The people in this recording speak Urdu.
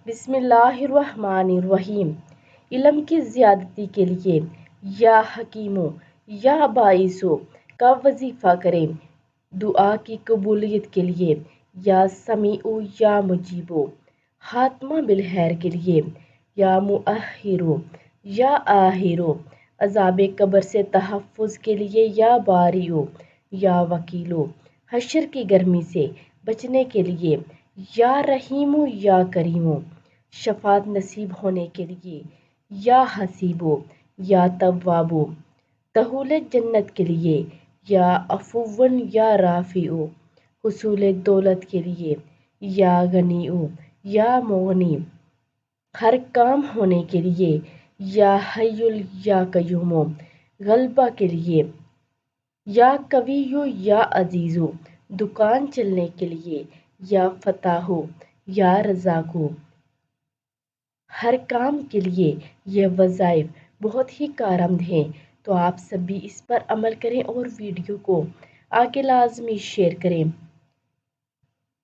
بسم اللہ الرحمن الرحیم۔ علم کی زیادتی کے لیے یا حکیموں یا باعثوں کا وظیفہ کریں، دعا کی قبولیت کے لیے یا سمیعو یا مجیبو، خاتمہ بالخیر کے لیے یا مؤخرو یا آخرو، عذاب قبر سے تحفظ کے لیے یا باریو یا وکیلو، حشر کی گرمی سے بچنے کے لیے یا رحیمو یا کریمو، شفاعت نصیب ہونے کے لیے یا حسیبو یا توابو، دخول جنت کے لیے یا عفون یا رافعو، حصول دولت کے لیے یا غنیو یا مغنی، ہر کام ہونے کے لیے یا حیُّ یا قیومو، غلبہ کے لیے یا قویُّ یا عزیزو، دکان چلنے کے لیے یا فتاحو یا رزاقو، ہر کام کے لیے یہ وظائف بہت ہی کارآمد ہیں، تو آپ سب بھی اس پر عمل کریں اور ویڈیو کو آگے لازمی شیئر کریں